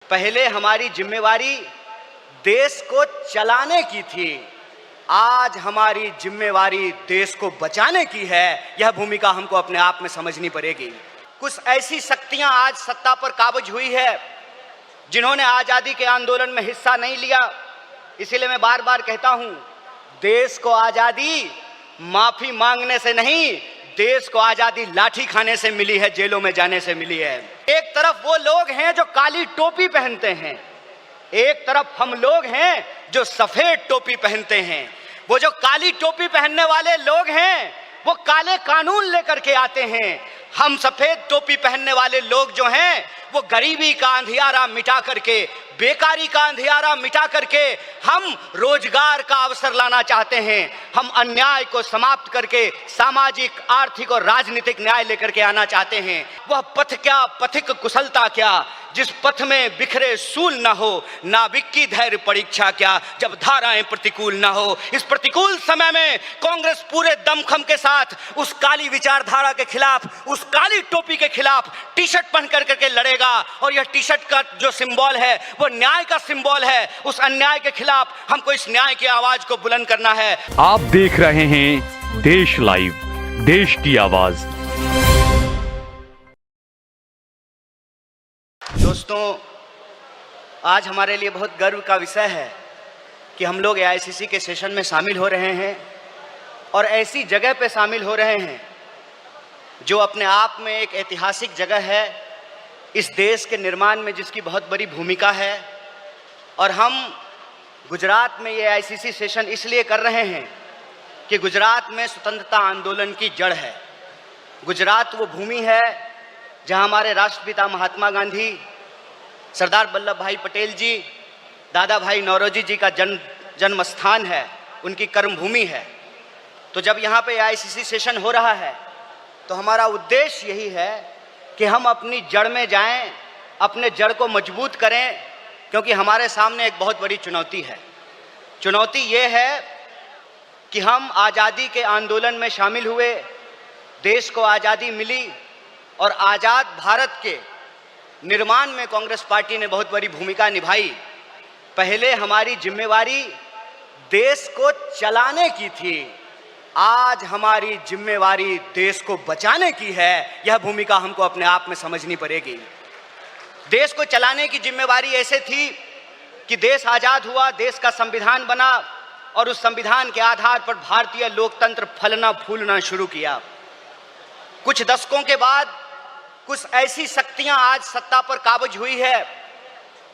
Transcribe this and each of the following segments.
पहले हमारी जिम्मेवारी देश को चलाने की थी, आज हमारी जिम्मेवारी देश को बचाने की है। यह भूमिका हमको अपने आप में समझनी पड़ेगी। कुछ ऐसी शक्तियां आज सत्ता पर काबिज हुई है जिन्होंने आजादी के आंदोलन में हिस्सा नहीं लिया। इसीलिए मैं बार बार कहता हूं, देश को आजादी माफी मांगने से नहीं, देश को आजादी लाठी खाने से मिली है, जेलों में जाने से मिली है। एक तरफ वो लोग हैं जो काली टोपी पहनते हैं, एक तरफ हम लोग हैं जो सफेद टोपी पहनते हैं। वो जो काली टोपी पहनने वाले लोग हैं वो काले कानून लेकर के आते हैं। हम सफेद टोपी पहनने वाले लोग जो हैं वो गरीबी का अंधियारा मिटा करके, बेकारी का अंधियारा मिटा करके हम रोजगार का अवसर लाना चाहते हैं। हम अन्याय को समाप्त करके सामाजिक, आर्थिक और राजनीतिक न्याय लेकर के आना चाहते हैं। वह पथ क्या, पथिक कुशलता क्या, जिस पथ में बिखरे सूल न हो, नाविक की धैर्य परीक्षा क्या, जब धाराएं प्रतिकूल न हो। इस प्रतिकूल समय में कांग्रेस पूरे दमखम के साथ उस काली विचारधारा के खिलाफ, उस काली टोपी के खिलाफ टी शर्ट पहन करके लड़ेगा। और यह टी शर्ट का जो सिंबल है वो न्याय का सिंबल है। उस अन्याय के खिलाफ हमको इस न्याय की आवाज को बुलंद करना है। आप देख रहे हैं देश लाइव, देश की आवाज। दोस्तों, आज हमारे लिए बहुत गर्व का विषय है कि हम लोग एआईसीसी के सेशन में शामिल हो रहे हैं और ऐसी जगह पे शामिल हो रहे हैं जो अपने आप में एक ऐतिहासिक जगह है, इस देश के निर्माण में जिसकी बहुत बड़ी भूमिका है। और हम गुजरात में ये एआईसीसी सेशन इसलिए कर रहे हैं कि गुजरात में स्वतंत्रता आंदोलन की जड़ है। गुजरात वो भूमि है जहां हमारे राष्ट्रपिता महात्मा गांधी, सरदार वल्लभ भाई पटेल जी, दादा भाई नौरोजी जी का जन्म स्थान है, उनकी कर्मभूमि है। तो जब यहाँ पे एआईसीसी सेशन हो रहा है तो हमारा उद्देश्य यही है कि हम अपनी जड़ में जाएं, अपने जड़ को मजबूत करें, क्योंकि हमारे सामने एक बहुत बड़ी चुनौती है। चुनौती ये है कि हम आज़ादी के आंदोलन में शामिल हुए, देश को आज़ादी मिली और आज़ाद भारत के निर्माण में कांग्रेस पार्टी ने बहुत बड़ी भूमिका निभाई। पहले हमारी जिम्मेवारी देश को चलाने की थी, आज हमारी जिम्मेवारी देश को बचाने की है। यह भूमिका हमको अपने आप में समझनी पड़ेगी। देश को चलाने की जिम्मेवारी ऐसे थी कि देश आज़ाद हुआ, देश का संविधान बना और उस संविधान के आधार पर भारतीय लोकतंत्र फलना फूलना शुरू किया। कुछ दशकों के बाद कुछ ऐसी शक्तियां आज सत्ता पर काबिज हुई है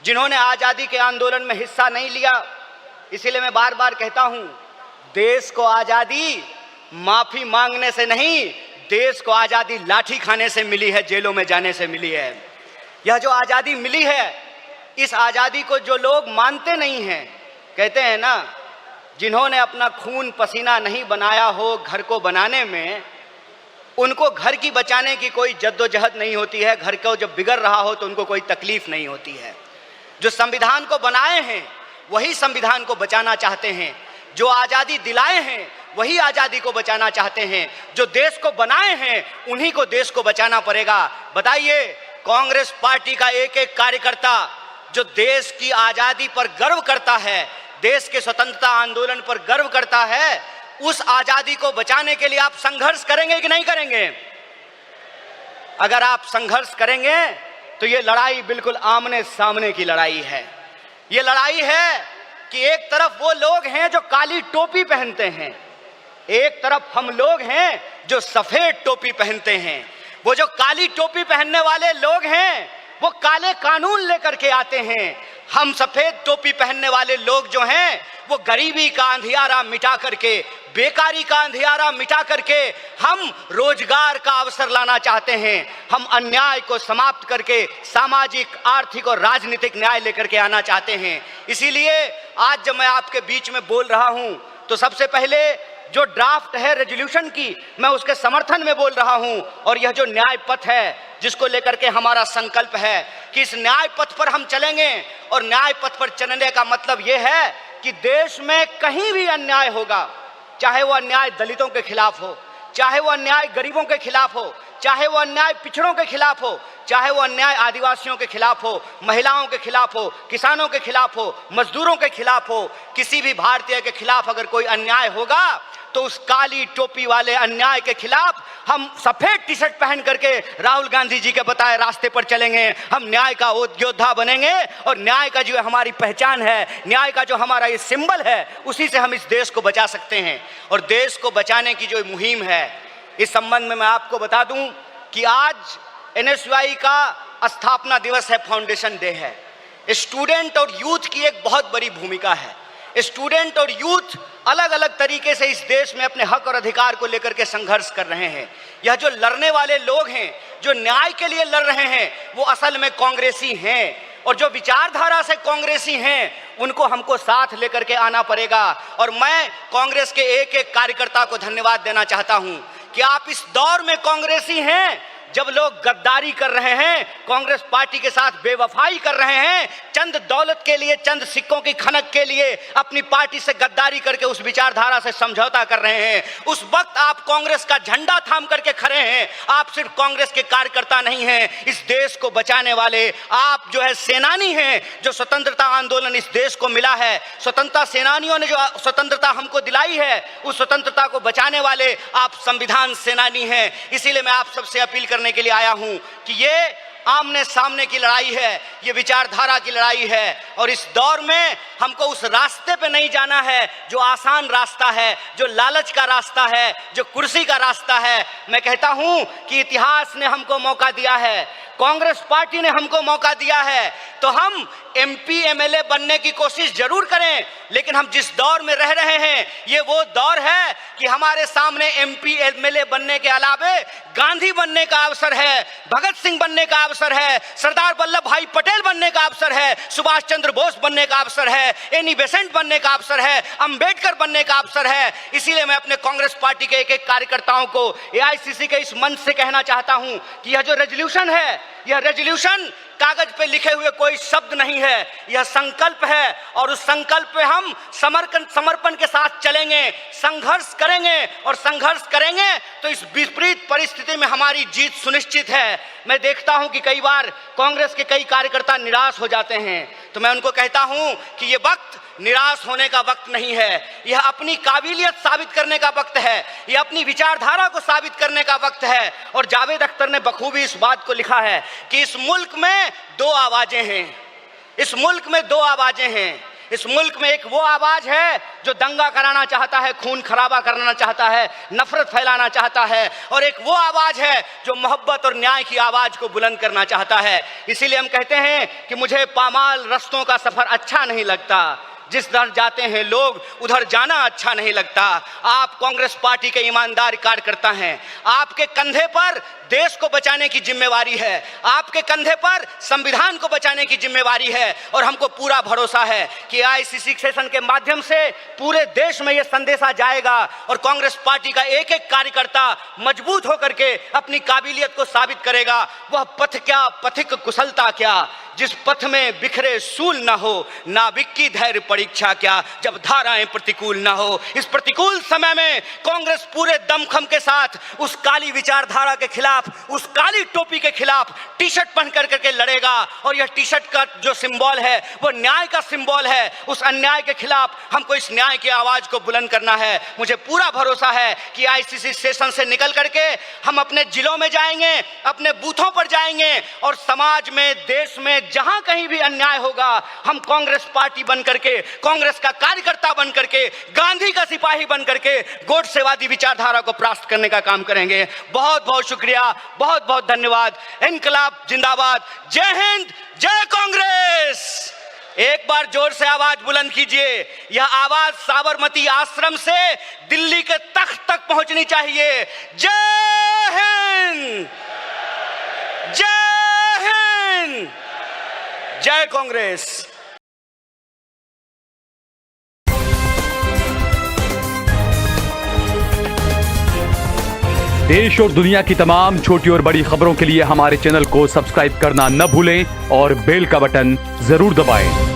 जिन्होंने आज़ादी के आंदोलन में हिस्सा नहीं लिया। इसीलिए मैं बार बार कहता हूं, देश को आजादी माफी मांगने से नहीं, देश को आजादी लाठी खाने से मिली है, जेलों में जाने से मिली है। यह जो आजादी मिली है, इस आजादी को जो लोग मानते नहीं हैं, कहते हैं ना, जिन्होंने अपना खून पसीना नहीं बनाया हो घर को बनाने में, उनको घर की बचाने की कोई जद्दोजहद नहीं होती है। घर को जब बिगड़ रहा हो तो उनको कोई तकलीफ नहीं होती है। जो संविधान को बनाए हैं वही संविधान को बचाना चाहते हैं, जो आज़ादी दिलाए हैं वही आज़ादी को बचाना चाहते हैं, जो देश को बनाए हैं उन्हीं को देश को बचाना पड़ेगा। बताइए, कांग्रेस पार्टी का एक एक कार्यकर्ता जो देश की आज़ादी पर गर्व करता है, देश के स्वतंत्रता आंदोलन पर गर्व करता है, उस आज़ादी को बचाने के लिए आप संघर्ष करेंगे कि नहीं करेंगे? अगर आप संघर्ष करेंगे तो ये लड़ाई बिल्कुल आमने सामने की लड़ाई है। ये लड़ाई है कि एक तरफ वो लोग हैं जो काली टोपी पहनते हैं, एक तरफ हम लोग हैं जो सफेद टोपी पहनते हैं। वो जो काली टोपी पहनने वाले लोग हैं वो काले कानून लेकर के आते हैं। हम सफेद टोपी पहनने वाले लोग जो हैं वो गरीबी का अंधियारा मिटा करके, बेकारी का अंधियारा मिटा करके हम रोजगार का अवसर लाना चाहते हैं। हम अन्याय को समाप्त करके सामाजिक, आर्थिक और राजनीतिक न्याय लेकर के आना चाहते हैं। इसीलिए आज जब मैं आपके बीच में बोल रहा हूं तो सबसे पहले जो ड्राफ्ट है रेजोल्यूशन की, मैं उसके समर्थन में बोल रहा हूं। और यह जो न्याय पथ है जिसको लेकर के हमारा संकल्प है कि इस न्याय पथ पर हम चलेंगे, और न्याय पथ पर चलने का मतलब यह है कि देश में कहीं भी अन्याय होगा, चाहे वो अन्याय दलितों के खिलाफ हो, चाहे वो अन्याय गरीबों के खिलाफ हो, चाहे वो अन्याय पिछड़ों के खिलाफ हो, चाहे वो अन्याय आदिवासियों के खिलाफ हो, महिलाओं के खिलाफ हो, किसानों के खिलाफ हो, मजदूरों के खिलाफ हो, किसी भी भारतीय के खिलाफ अगर कोई अन्याय होगा तो उस काली टोपी वाले अन्याय के खिलाफ हम सफेद टी शर्ट पहन करके राहुल गांधी जी के बताए रास्ते पर चलेंगे। हम न्याय का योद्धा बनेंगे और न्याय का जो हमारी पहचान है, न्याय का जो हमारा ये सिंबल है, उसी से हम इस देश को बचा सकते हैं। और देश को बचाने की जो मुहिम है, इस संबंध में मैं आपको बता दूं कि आज NSY का स्थापना दिवस है, फाउंडेशन डे है। स्टूडेंट और यूथ की एक बहुत बड़ी भूमिका है। स्टूडेंट और यूथ अलग अलग तरीके से इस देश में अपने हक और अधिकार को लेकर के संघर्ष कर रहे हैं। यह जो लड़ने वाले लोग हैं, जो न्याय के लिए लड़ रहे हैं, वो असल में कांग्रेसी हैं। और जो विचारधारा से कांग्रेसी हैं, उनको हमको साथ लेकर के आना पड़ेगा। और मैं कांग्रेस के एक एक कार्यकर्ता को धन्यवाद देना चाहता हूं कि आप इस दौर में कांग्रेसी हैं जब लोग गद्दारी कर रहे हैं, कांग्रेस पार्टी के साथ बेवफाई कर रहे हैं, चंद दौलत के लिए, चंद सिक्कों की खनक के लिए अपनी पार्टी से गद्दारी करके उस विचारधारा से समझौता कर रहे हैं। उस वक्त आप कांग्रेस का झंडा थाम करके खड़े हैं। आप सिर्फ कांग्रेस के कार्यकर्ता नहीं हैं, इस देश को बचाने वाले आप जो है सेनानी हैं। जो स्वतंत्रता आंदोलन इस देश को मिला है, स्वतंत्रता सेनानियों ने जो स्वतंत्रता हमको दिलाई है, उस स्वतंत्रता को बचाने वाले आप संविधान सेनानी हैं। इसीलिए मैं आप सबसे अपील करने के लिए आया हूं कि ये आमने सामने की लड़ाई है, ये विचारधारा की लड़ाई है। और इस दौर में हमको उस रास्ते पे नहीं जाना है जो आसान रास्ता है, जो लालच का रास्ता है, जो कुर्सी का रास्ता है। मैं कहता हूं कि इतिहास ने हमको मौका दिया है, कांग्रेस पार्टी ने हमको मौका दिया है, तो हम MP MLA बनने की कोशिश जरूर करें। लेकिन हम जिस दौर में रह रहे हैं, ये वो दौर है कि हमारे सामने MP MLA बनने के अलावे गांधी बनने का अवसर है, भगत सिंह बनने का अवसर है, सरदार वल्लभ भाई पटेल बनने का अवसर है, सुभाष चंद्र बोस बनने का अवसर है, एनी बेसेंट बनने का अवसर है, अंबेडकर बनने का अवसर है। इसीलिए मैं अपने कांग्रेस पार्टी के एक एक कार्यकर्ताओं को AICC के इस मंच से कहना चाहता हूं कि यह जो रेजोल्यूशन है, यह रेजोल्यूशन कागज पे लिखे हुए कोई शब्द नहीं है, यह संकल्प है। और उस संकल्प पे हम समर्पण के साथ चलेंगे, संघर्ष करेंगे। और संघर्ष करेंगे तो इस विपरीत परिस्थिति में हमारी जीत सुनिश्चित है। मैं देखता हूं कि कई बार कांग्रेस के कई कार्यकर्ता निराश हो जाते हैं, तो मैं उनको कहता हूं कि ये वक्त निराश होने का वक्त नहीं है, यह अपनी काबिलियत साबित करने का वक्त है, यह अपनी विचारधारा को साबित करने का वक्त है। और जावेद अख्तर ने बखूबी इस बात को लिखा है कि इस मुल्क में दो आवाजें हैं, इस मुल्क में दो आवाजें हैं। इस मुल्क में एक वो आवाज है जो दंगा कराना चाहता है, खून खराबा करना चाहता है, नफरत फैलाना चाहता है, और एक वो आवाज है जो मोहब्बत और न्याय की आवाज को बुलंद करना चाहता है। इसीलिए हम कहते हैं कि मुझे पामाल रस्तों का सफर अच्छा नहीं लगता, जिस दर जाते हैं लोग उधर जाना अच्छा नहीं लगता। आप कांग्रेस पार्टी के ईमानदार कार्यकर्ता हैं, आपके कंधे पर देश को बचाने की जिम्मेवारी है, आपके कंधे पर संविधान को बचाने की जिम्मेवारी है। और हमको पूरा भरोसा है कि AICC सेशन के माध्यम से पूरे देश में यह संदेशा जाएगा और कांग्रेस पार्टी का एक एक कार्यकर्ता मजबूत होकर के अपनी काबिलियत को साबित करेगा। वह पथ क्या, पथिक कुशलता क्या, जिस पथ में बिखरे सूल न हो, नाविक की धैर्य परीक्षा क्या, जब धाराएं प्रतिकूल न हो। इस प्रतिकूल समय में कांग्रेस पूरे दमखम के साथ उस काली विचारधारा के खिलाफ, उस काली टोपी के खिलाफ टी शर्ट पहन करके लड़ेगा। और यह टी शर्ट का जो सिंबल है वो न्याय का सिंबल है। उस अन्याय के खिलाफ हमको इस न्याय की आवाज को बुलंद करना है। मुझे पूरा भरोसा है कि AICC सेशन से निकल करके हम अपने जिलों में जाएंगे, अपने बूथों पर जाएंगे, और समाज में, देश में जहां कहीं भी अन्याय होगा, हम कांग्रेस पार्टी बन करके, कांग्रेस का कार्यकर्ता बन करके, गांधी का सिपाही बन करके गोडसेवादी विचारधारा को परास्त करने का काम करेंगे। बहुत बहुत शुक्रिया, बहुत बहुत धन्यवाद। इनकलाब जिंदाबाद, जय हिंद, जय कांग्रेस। एक बार जोर से आवाज बुलंद कीजिए। यह आवाज साबरमती आश्रम से दिल्ली के तख्त तक पहुंचनी चाहिए। जय हिंद, जय हिंद, जय कांग्रेस। देश और दुनिया की तमाम छोटी और बड़ी खबरों के लिए हमारे चैनल को सब्सक्राइब करना न भूलें और बेल का बटन जरूर दबाएं।